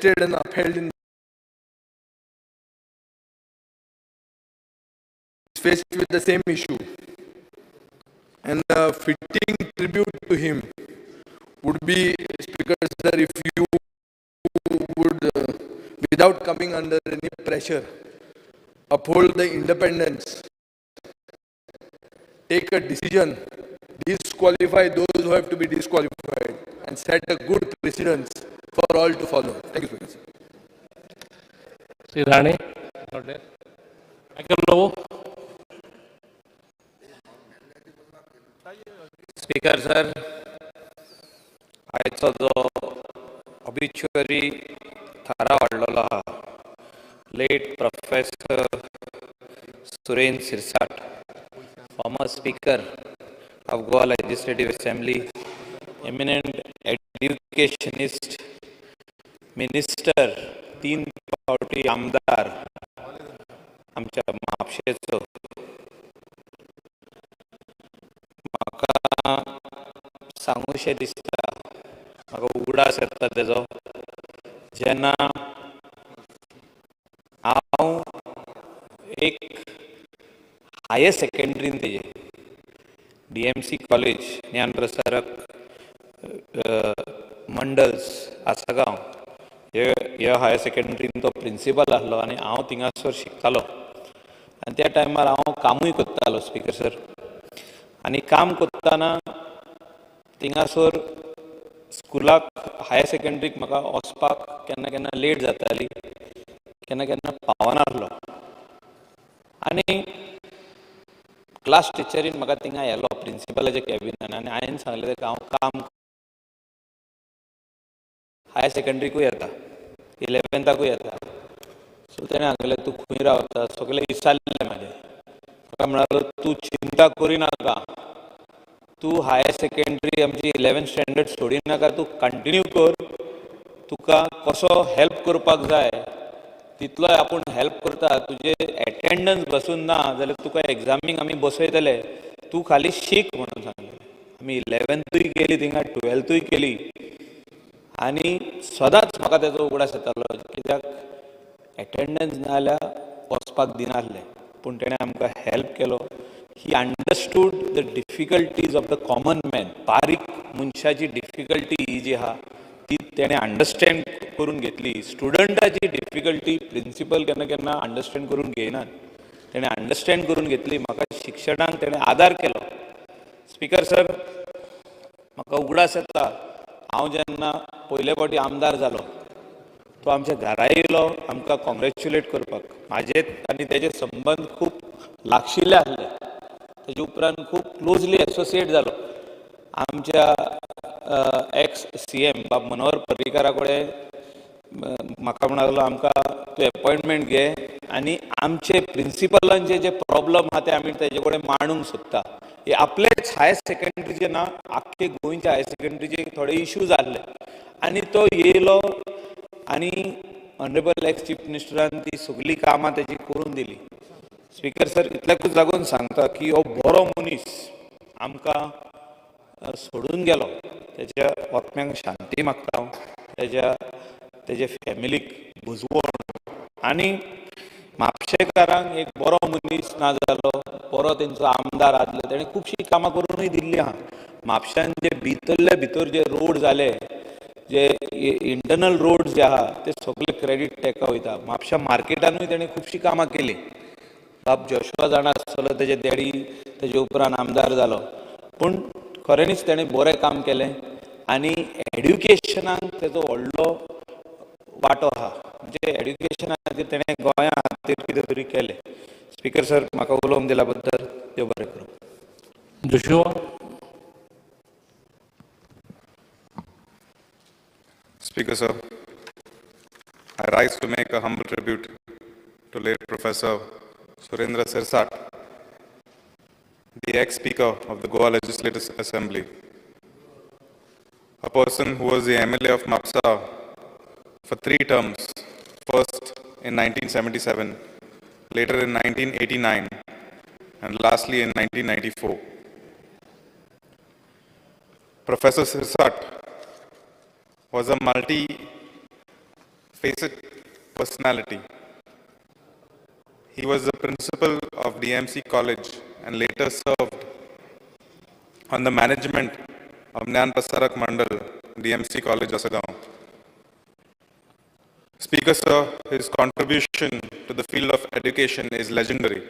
tested and upheld in faced with the same issue. And a fitting tribute to him would be, Speaker Sir, if you would, without coming under any pressure, uphold the independence, take a decision, disqualify those who have to be disqualified, and set a good precedence for all to follow. Thank you, Speaker Sir. Sri Rani, Michael Lobo. Speaker Sir, आयचो जो obituary थारा वाडलेलो आहा, late Professor Surendra Sirsat, former Speaker of Goa Legislative Assembly, eminent educationist, minister, 3 फावटी आमदार आमच्या म्हापशेचो. म्हाका सांगूशें दिसता, म्हाका उगडास येता तेजो, जेन्ना हांव एक हायर सेकंडरीन तेजे DMC कॉलेज ज्ञान प्रसारक मंडल्स आसगांव ह्या हायर सेकंडरीन तो प्रिंसिपल आसलो आनी हांव थिंगासर शिकतालो. आनी त्या टायमार हांव कामूय करतालो, स्पीकर सर. आनी काम करतना थिंगासर स्कुलाक हायर सेकंडरीक म्हाका वचपाक केन्ना केन्ना लेट जाताली, केन्ना केन्ना पावनासलो. आनी क्लास टिचरीन म्हाका थिंगा येलो प्रिंसिपलाच्या कॅबिनान आनी हांवें सांगलें ताका हांव काम हायर सेकंडरीकूय येता, 11थाकूय येता. सो ताणें सांगलें तूं खंय रावता, सगळें विचारलें म्हाजें. म्हाका म्हणालो तूं चिंता करिनाका, तूं हायर सेकंडरी आमची 11th स्टँडर्ड सोडिनाका, तूं कंटिन्यू कर. तुका कसो हेल्प करपाक जाय तितलोय आपूण हेल्प करता. तुजे एटेंडन्स बसून ना जाल्यार तुका एग्जामीक आमी बसयतले, तूं खाली शीक म्हणून सांगलें. आमी 11thूय केली थिंगा, 12thूय केली. आनी सदांच म्हाका तेजो उगडास येतालो, कित्याक एटेंडन्स ना जाल्यार वचपाक दिनासलें. पूण तेणें आमकां help Kelo. He understood the difficulties of the common man. बारीक मनशाची डिफिकल्टी ही जी आहा ती तेणें अंडरस्टँड करून घेतली. स्टुडंटाची डिफिकल्टी प्रिंसिपल केन्ना केन्ना अंडरस्टँड करून घेयनात, तेणें अंडरस्टँड करून घेतली. म्हाका शिक्षणाक तेणें आदार केलो. स्पीकर सर, म्हाका उगडास येता, हांव जेन्ना पयले फावटी आमदार जालो, तो आमच्या घरा येयलो आमकां कॉंग्रेच्युलेट करपाक. म्हाजे आनी तेजे संबंद खूब लागशिल्ले आसले. तेजे उपरांत खूब क्लोजली एसोसिएट जालो. आमच्या एक्स CM बाब मनोहर पर्रीकारा कडेन म्हाका म्हणालो आमकां तूं एपॉयंटमेंट घे आनी आमचे प्रिंसिपलांचे जे प्रॉब्लम आहा ते आमी तेजे कडेन मांडूंक सोदता. हे आपलेच हायर सेकंडरीचे ना, आख्खे गोंयच्या हायर सेकंडरीचे थोडे इश्यूज आसले. आनी तो येयलो आनी ऑनरेबल एक्स चीफ मिनिस्टरान ती सगळीं कामां तेजी करून दिली. स्पीकर सर, इतल्याकूच लागून सांगता की हो बरो मनीस आमकां सोडून गेलो. तेज्या आत्म्यांक शांती मागता हांव, तेजे फॅमिलीक बुजवण. आनी म्हापशेकारांक एक बरो मनीस ना जालो, बरो तेंचो आमदार आसलो. तेणें खुबशीं कामां करूनय दिल्लीं आहा. म्हापशान जे भितरले भितर जे रोड जाले, जे इंटरनल रोड जे आहा ते सगळे क्रेडीट तेका वयता. म्हापशा मार्केटानूय तेणें खुबशीं कामां केलीं. बाब जोशुआ जाणा आसतलो, तेजे डॅडी तेजे उपरांत आमदार जालो. पूण खऱ्यांनीच तेणें बरें काम केलें. आनी एड्युकेशनाक तेजो व्हडलो वांटो आहा. म्हणजे एड्युकेशना खातीर तेणें गोंया खातीर कितें तरी केलें. स्पीकर सर, म्हाका उलोवंक दिल्या बद्दल देव बरें करूं. Joshua. Speaker sir, I rise to make a humble tribute to late Professor Surendra Sirsat, the ex-speaker of the Goa Legislative Assembly, a person who was the MLA of Mapsa for 3 terms, first in 1977, later in 1989, and lastly in 1994. Professor Sirsat was a multi-faceted face it, personality. He was the principal of DMC College and later served on the management of Gnan Prasarak Mandal, DMC College, Asagaon. Speaker Sir, his contribution to the field of education is legendary.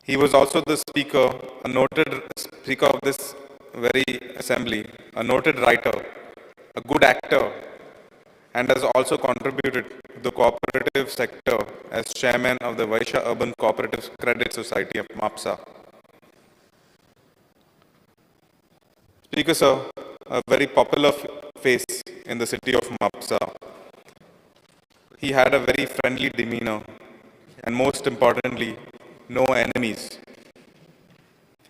He was also the speaker, a noted speaker of this very assembly, a noted writer, a good actor, and has also contributed to the cooperative sector as chairman of the Vaishya Urban Cooperative Credit Society of MAPSA. Speaker Sir, a very popular face in the city of MAPSA. He had a very friendly demeanor and most importantly, no enemies.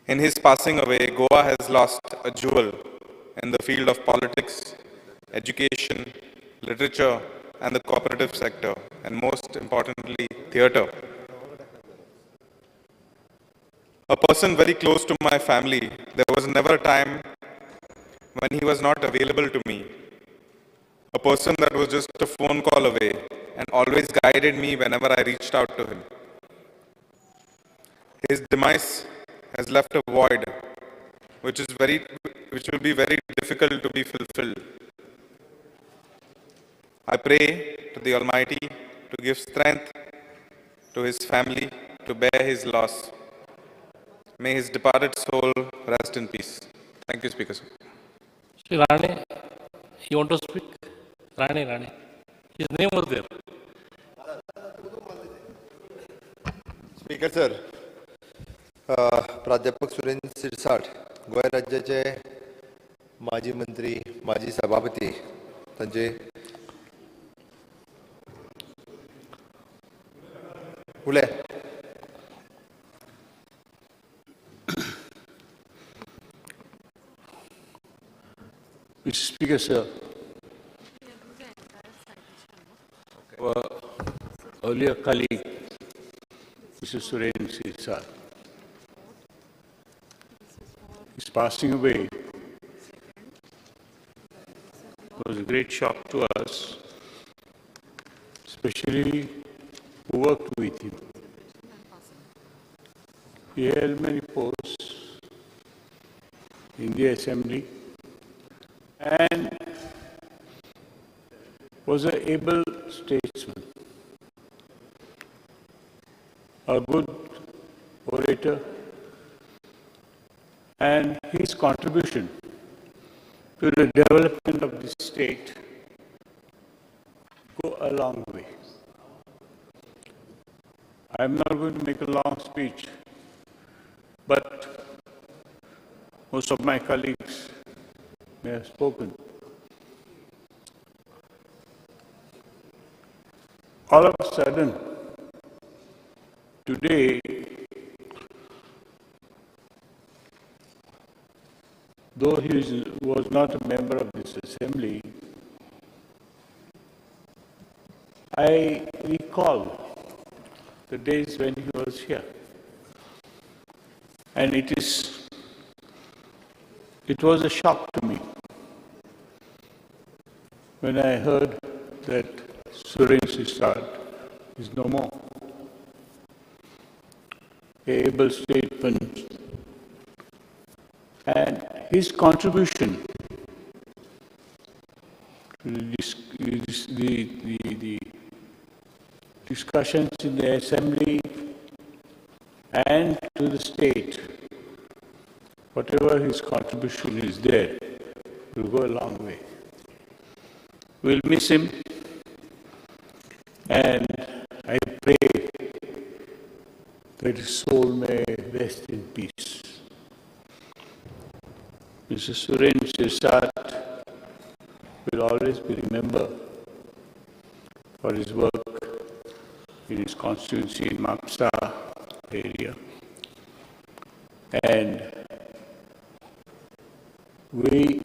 In his passing away, Goa has lost a jewel in the field of politics, education, literature, and the cooperative sector, and most importantly, theatre. A person very close to my family, there was never a time when he was not available to me. A person that was just a phone call away and always guided me whenever I reached out to him. His demise has left a void which will be very difficult to be fulfilled. I pray to the Almighty to give strength to his family to bear his loss. May his departed soul rest in peace. Thank you, Speaker. Sri Rane, you want to speak? Rane. His name was there. Speaker sir, प्राध्यापक सुरेंद्र शिरसाट, गोंय राज्याचे माजी मंत्री, माजी सभापती, तांचे उले. Mr. Speaker, sir, our earlier colleague, Mr. Surendra Sirsat, is passing away. It was a great shock to us, especially who worked with him. He held many posts in the assembly and was an able statesman, a good orator, and his contribution to the development of the state go a long way. I'm not going to make a long speech, but most of my colleagues may have spoken. All of a sudden, today, though he was not a member of this assembly, I recall the days when he was here. And it was a shock to me when I heard that Surendra Sirsat is no more. Able statesman, and his contribution to the discussions in the assembly and to the state, whatever his contribution is there, will go a long way. We'll miss him, and I pray that his soul may rest in peace. Mr. Surendra Sirsat will always be remembered for his work in his constituency in Mapsa area. And we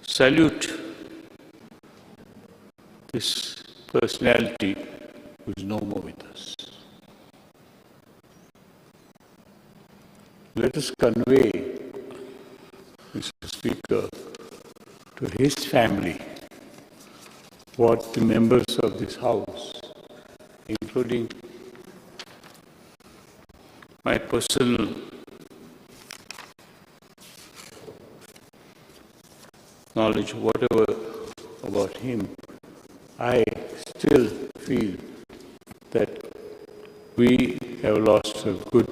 salute this personality who is no more with us. Let us convey, Mr. Speaker, to his family what the members of this House, including my personal knowledge, whatever about him, I still feel that we have lost a good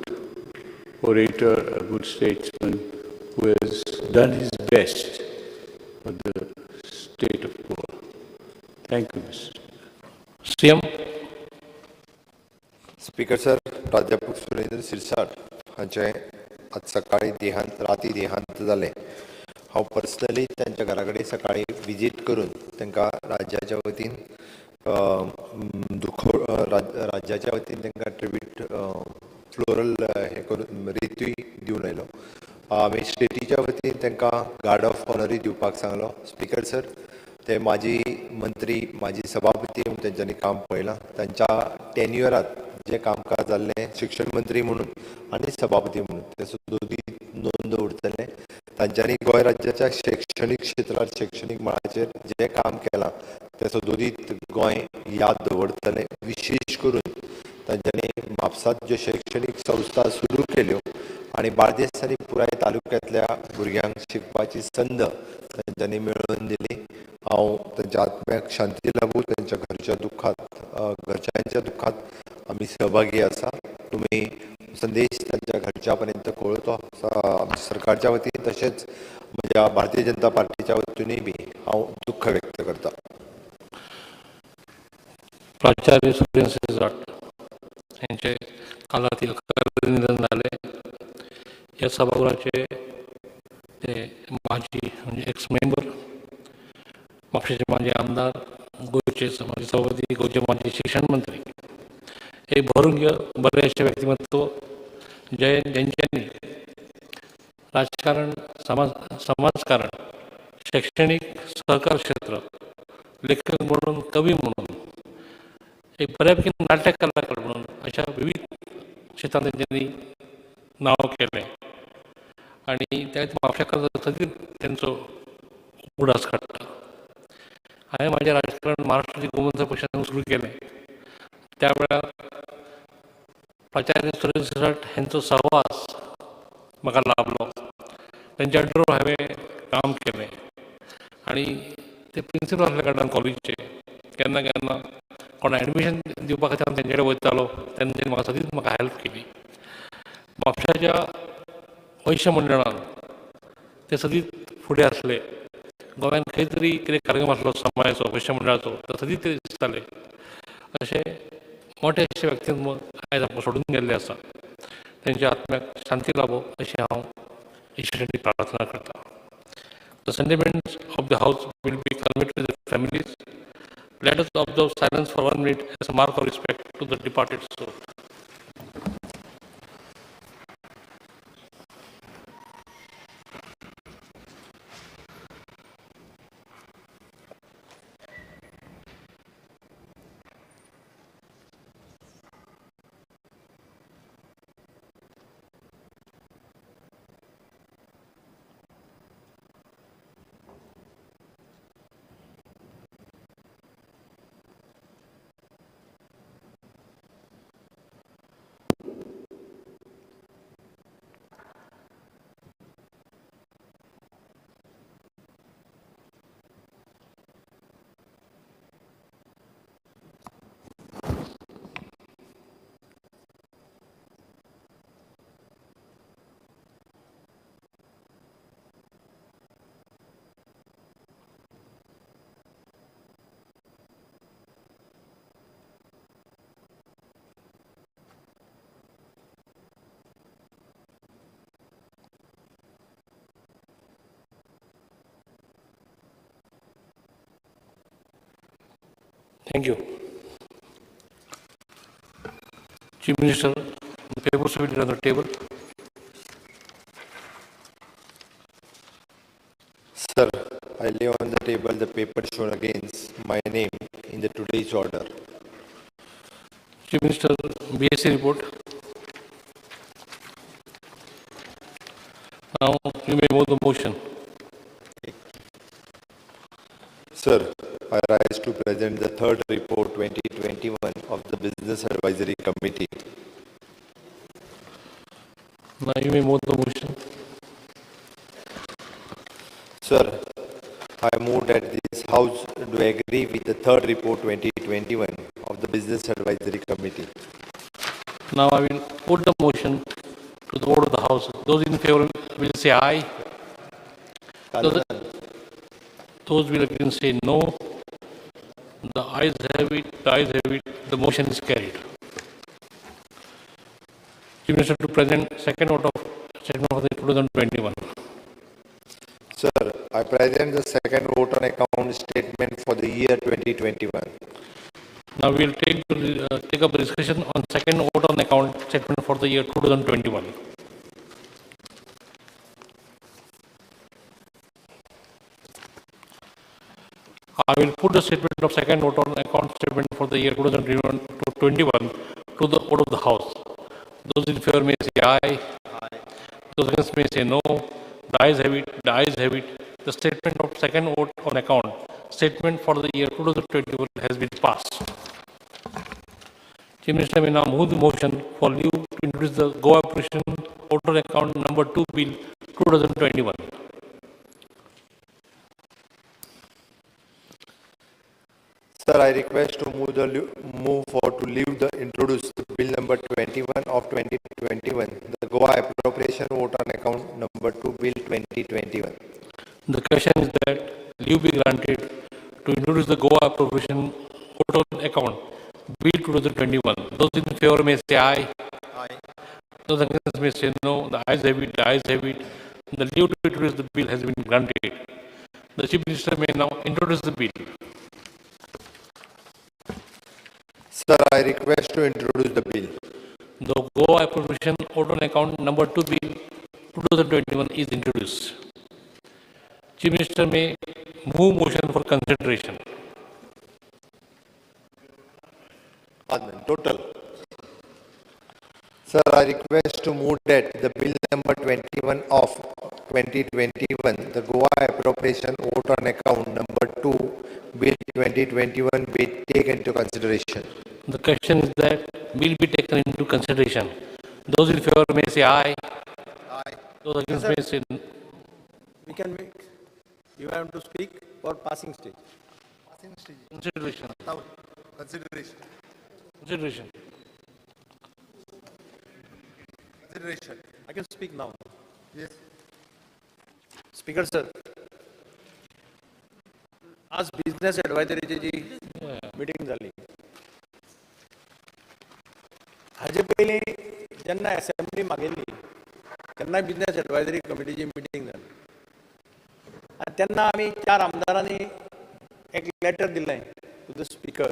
orator, a good statesman who has done his best for the state of Goa. Thank you, Mr. CM, speaker sir, प्राध्यापक सुरेंद्र सिरसाट हांचे आज सकाळी राती देहांत जाले. हांव personally त्यांच्या घरा कडेन सकाळी विजीट करून तांकां राज्याच्या वतीन राज्याच्या वतीन तांकां ट्रिब्यूट फ्लोरल हे करून रित्वी दिवन आयलो. हांवें स्टेटीच्या वतीन तांकां गार्ड ऑफ ऑनरूय दिवपाक सांगलो. स्पीकर सर, ते माजी मंत्री, माजी सभापती म्हणून तेंच्यांनी काम पळयलां. तांच्या टेन्युअरांत जे कामकाज जाल्लें शिक्षण मंत्री म्हणून आनी सभापती म्हणून ते दोनी नोंद दवरतले. तांच्यांनी गोंय राज्याच्या शैक्षणीक क्षेत्रार, शैक्षणीक मळाचेर जे काम केलां ते सदोदीत गोंय याद दवरतलें. विशेश करून तांच्यांनी म्हापसांत ज्यो शैक्षणीक संस्था सुरू केल्यो आनी बार्देस आनी पुराय तालुक्यांतल्या भुरग्यांक शिकपाची संद तांच्यांनी मेळोवन दिली. हांव तांच्या आत्म्याक शांती लाभूं. तांच्या घरच्यांच्या दुखांत आमी सहभागी आसा. तुमी संदेश तांच्या घरच्या पर्यंत कळोवचो आमच्या सरकारच्या वतीन, तशेंच म्हज्या भारतीय जनता पार्टीच्या वतीनूय बी हांव दुख्ख व्यक्त करतां. प्राचार्य सुरेंद्र सिरसाट यांचे काल रात्री निधन झाले. या सभागृहाचे ते माजी म्हणजे एक्स मेंबर, म्हापशेचे माजी आमदार, गोयचे माजी सभापती, गोयचे माजी शिक्षण मंत्री, एक भरून बरे असे व्यक्तिमत्व ज्यांच्यांनी राजकारण, समाजकारण, शैक्षणिक, सहकार क्षेत्र, लेखक म्हणून, कवी म्हणून, एक बऱ्यापैकी नाटक कलाकार म्हणून अशा विविध क्षेत्रांत त्यांनी नाव केलें आणि त्या म्हापशेकार सगळीं त्यांचो उडास काडटा. हांवें म्हाजें राजकारण महाराष्ट्राची गोमंतक पक्षान सुरू केलें. त्या वेळार प्राचार्य सुरेंद्र सिरसाट हांचो सहवास म्हाका लाभलो. तांच्या अंडर हांवें काम केलें आनी ते प्रिंसिपल आसल्या कारणान कॉलेजीचे केन्ना केन्ना कोणा एडमिशन दिवपा खातीर हांव तेंचे कडेन वयतालो तेन्ना म्हाका सदींच म्हाका हेल्प केली. म्हापशाच्या वैश्य मंडळान ते सदींच फुडें आसले. गोंयांत खंय तरी कितें कार्यक्रम आसलो समाजाचो, वैश्य मंडळाचो, तर सदींच ते दिसताले. अशें मोठे अशें व्यक्तिमत्व आयज आमकां सोडून गेल्लें आसा. तेंच्या आत्म्याक शांती लाभो अशी हांव ईश्वराची प्रार्थना करतां. The sentiments of the House will be conveyed to the families. Let us observe silence for 1 minute as a mark of respect to the departed soul. Thank you. Chief Minister, the papers will be on the table. Sir, I lay on the table the paper shown against my name in the today's order. Chief Minister, BSc report. Now you may move the motion. Sir, I rise to present the third report 2021 of the Business Advisory Committee. Now you may move the motion. Sir, I move that this House do agree with the third report 2021 of the Business Advisory Committee. Now I will put the motion to the vote of the House. Those in favor will say aye. Those will again say no. The ayes have it, the motion is carried. Chief Minister to present second vote of statement for the 2021. Sir, I present the second vote on account statement for the year 2021. Now we will take up the discussion on second vote on account statement for the year 2021. I will put the statement of second vote on account statement for the year 2021 to the vote of the House. Those in favor may say aye. Those against may say no. The ayes have it. The ayes have it. The statement of second vote on account statement for the year 2021 has been passed. Chief Minister may now move the motion for leave to introduce the Goa Operation Voter Account Number 2 Bill 2021. Sir, I request to move for to leave the introduce the bill number 21 of 2021, the Goa Appropriation Vote on Account number 2 Bill 2021. The question is that leave be granted to introduce the Goa Appropriation Vote on Account Bill 2021. Those in favor may say aye. Aye. Those against may say no. The ayes have it. The ayes have it. The leave to introduce the bill has been granted. The Chief Minister may now introduce the bill. Sir, I request to introduce the bill. The Goa Appropriation Vote on Account Number 2 Bill 2021 is introduced. Chief Minister may move motion for consideration. Total. Sir, I request to move that the bill number 21 of 2021, the Goa Appropriation Vote on Account number 2 Bill 2021 be taken into consideration. The question is that bill be taken into consideration. Those in favor may say aye. Aye. Those against may say no. We can make. You have to speak or passing stage. Passing stage. Consideration. Consideration. Consideration. Consideration. I can speak now. Yes. Speaker sir. आज business एडवायझरीची जी meeting जाली हाजे पयलीं जेन्ना assembly मागयल्ली तेन्ना business एडवायझरी कमिटीची meeting जाली आनी तेन्ना आमी 4 आमदारांनी एक लेटर दिल्लें टू द स्पीकर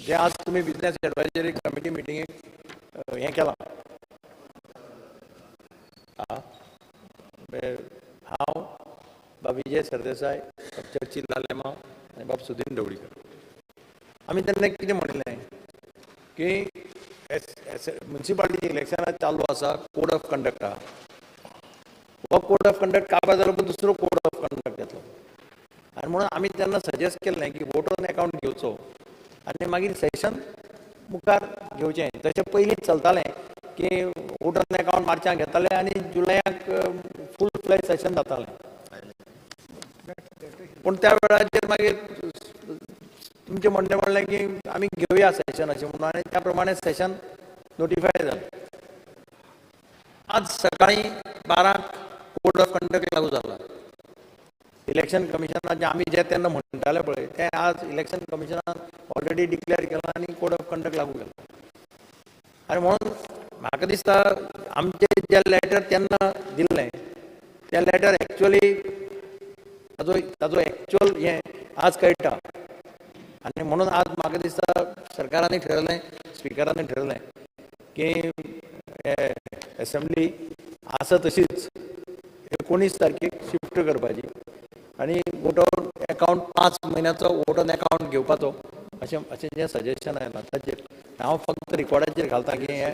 जे आज तुमी बिझनेस एडवायझरी कमिटी मिटींगेक हें केलां हांव बाब विजय सरदेसाय बाब चर्चिल लालेमाव आनी बाब सुधीर ढवळीकर आमी तेन्ना कितें म्हणलें की म्युन्सिपालिटी इलेक्शनां चालू आसा कोड ऑफ कंडक्ट आहा हो कोड ऑफ कंडक्ट काबार जालो पण दुसरो कोड ऑफ कंडक्ट येतलो आनी म्हणून आमी तेन्ना सजेस्ट केल्लें की वोट ऑन अकावंट घेवचो आनी मागीर सेशन मुखार घेवचें तशें पयलींच चलतालें की वोट ऑन अकावंट मार्चाक घेताले आनी जुलयाक फूल फ्लॅज सेशन जातालें पूण त्या वेळाचेर मागीर तुमचें म्हणणें म्हणलें की आमी घेवया सेशन अशें म्हणून आनी त्या प्रमाणे सेशन नोटिफाय जालें आज सकाळीं 12 कोड ऑफ कंडक्ट लागू जाला इलेक्शन कमिशनाचे आमी जे तेन्ना म्हणटाले पळय तें आज इलेक्शन कमिशनान ऑलरेडी डिक्लेअर केलां आनी कोड ऑफ कंडक्ट लागू केला आनी म्हणून म्हाका दिसता आमचें जें लेटर तेन्ना दिल्लें तें लेटर एक्चुअली ताजो एक्चुअल हें आज कळटा आनी म्हणून आज म्हाका दिसता सरकारांनी ठरयलें स्पिकरांनी ठरयलें की असेंब्ली आसा तशीच 19 तारखेक शिफ्ट करपाची आनी वोट ऑन अकावंट 5 म्हयन्याचो वोट ऑन अकावंट घेवपाचो अशें जें सजेशन आयलां ताचेर हांव फक्त रिकॉर्डाचेर घालतां की हें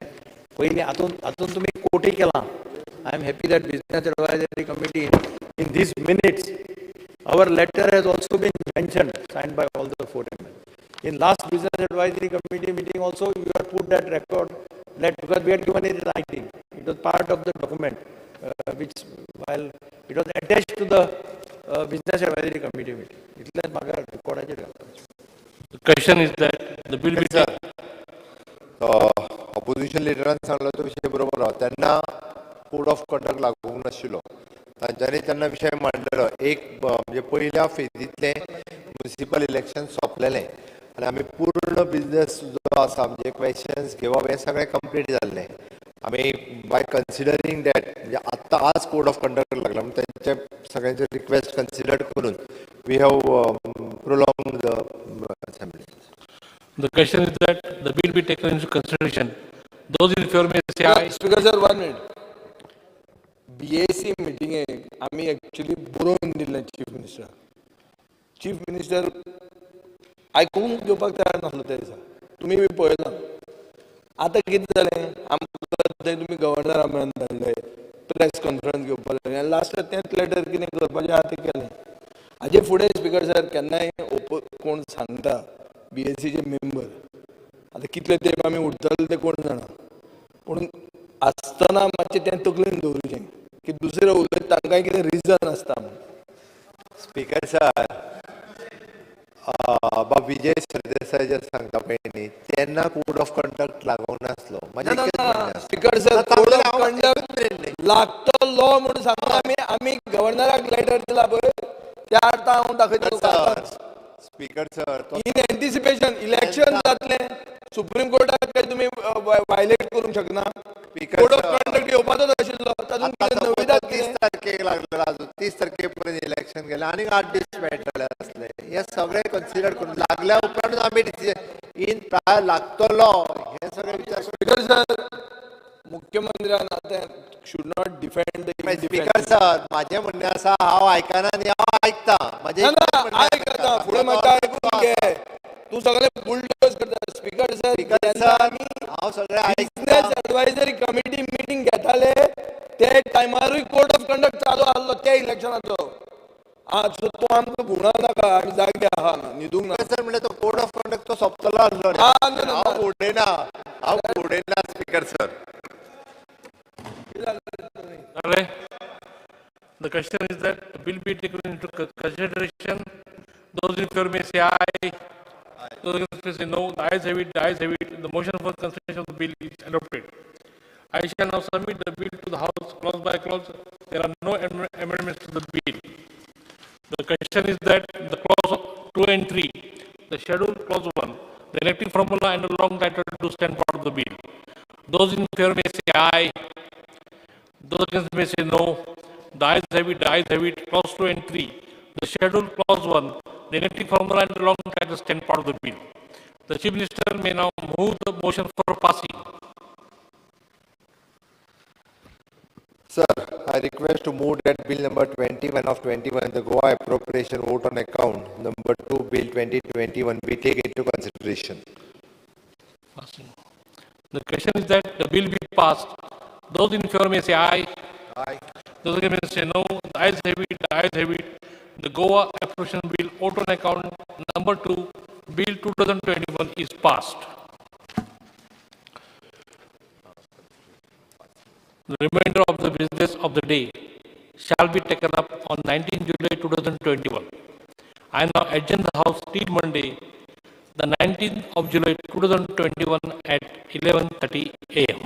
पयलीं हातून तुमी कोटय केलां I am happy that business advisory committee in this minutes Our letter has also been mentioned, signed by all the four members. In last business advisory committee meeting also, you have put that record, because we had given it in writing. It was part of the document, which while it was attached to the business advisory committee meeting. इतलेंच म्हाका रेकॉर्डाचेर घालता. The question is that the bill will be opposition लिडरान सांगलो तो विषय बरोबर आहा. तेन्ना कोड ऑफ कंडक्ट लागूंक नाशिल्लो. तांच्यांनी तेन्ना विशय मांडलेलो. एक म्हणजे पयल्या फेजींतले म्युनिसिपल इलेक्शन सोंपलेलें आनी आमी पूर्ण बिझनेस जो आसा म्हणजे क्वेश्चन्स घेवप हें सगळें कंप्लीट जाल्लें. आमी बाय कन्सिडरींग दॅट म्हणजे आत्तां आज कोड ऑफ कंडक्ट लागला म्हणून तेंचे सगळ्यांचे रिक्वेस्ट कन्सिडर करून we have prolong the assembly. the question is that the bill be taken into consideration. Those in favor may say aye. Speaker sir, 1 minute. BAC meeting आम्ही actually बरोवन दिल्लें chief minister. Chief minister आयकूंक घेवपाक तयार नासलो त्या दिसा. तुमी बी पळयलां. आतां कितें जालें, आमकां थंय तुमी गव्हर्नरा मेळून धाडले, प्रेस कॉन्फरन्स घेवपाक जाय आनी लास्ट तेंच लेटर कितें करपाचें आहा तें केलें. हाजे फुडें स्पिकर सर केन्नाय कोण सांगता BACचे मेंबर, आतां कितले तेंप आमी उरतले ते कोण जाणा, पूण आसतना मातशें तें तकलेन दवरचें की दुसरे उलयता तांकांय कितें रिजन आसता म्हूण. स्पीकर सर, बाबा विजय सरदेसाय जे सांगता पळय न्ही तेन्ना कोड ऑफ कंडक्ट लागूंक नासलो. Speaker sir, code of conduct लागतो लॉ म्हणून सांगता आमी गव्हर्नराक लेटर दिला पळय त्या अर्थान हांव दाखयता. Speaker sir, in anticipation election जातले, सुप्रीम कोर्टाक काय तुम्ही वायलेट करूंक शकना. कोड ऑफ कंडक्ट घेवपाचो आशिल्लो, तातूंत कितें नविदाद 30 तारखेक लागलेलो आजून 30 तारखे पर्यंत इलेक्शन गेलें आनी 8 दीस मेळटले आसले. हे सगळे कन्सिडर करून लागल्या उपरांत आमी डिसिजन इन प्राय लागतलो हे सगळे विचार. स्पीकर सर, मुख्यमंत्र्यान आतां should not defend the speaker sir, माझे म्हणणे आसा हांव आयकना आनी हांव आयकता. आयकता फुडें म्हाका आयकून घे. तूं सगळे बुलडोज करता. स्पीकर सर, हांव सगळे बिझनेस एडवायझरी कमिटी मिटींग घेताले ते टायमारूय कोड ऑफ कंडक्ट चालू आसलो त्या इलेक्शनाचो. आज तूं आमकां घुणा नाका, आमी जागे आहा न्हिदूंक ना. सर म्हणजे तो कोड ऑफ कंडक्ट तो सोंपतलो आसलो. हांव उडयना speaker sir. The question is that the bill be taken into consideration. Those in favor may say aye. Those against may say no. The ayes have it. The ayes have it. The motion for consideration of the bill is adopted. I shall now submit the bill to the House clause by clause. There are no amendments to the bill. The question is that the clause 2 and 3, the schedule clause 1, the electing formula and the long title to stand part of the bill. Those in favor may say aye. Those against may say no. The ayes have it, the ayes have it. Clause 2 and 3. The schedule clause 1, the electing formula and the long title stand part of the bill. The Chief Minister may now move the motion for passing. Sir, I request to move that bill number 21 of 21, the Goa appropriation vote on account number 2, bill 2021 be taken into consideration. Passing. The question is that the bill be passed. Those in favor may say aye. Aye. Those against may say no. The ayes have it, the ayes have it. The Goa appropriation bill vote on account number 2, bill 2021 is passed. The remainder of the business of the day shall be taken up on 19 July 2021. I now adjourn the House till Monday, the 19th of July 2021 at 11:30 a.m.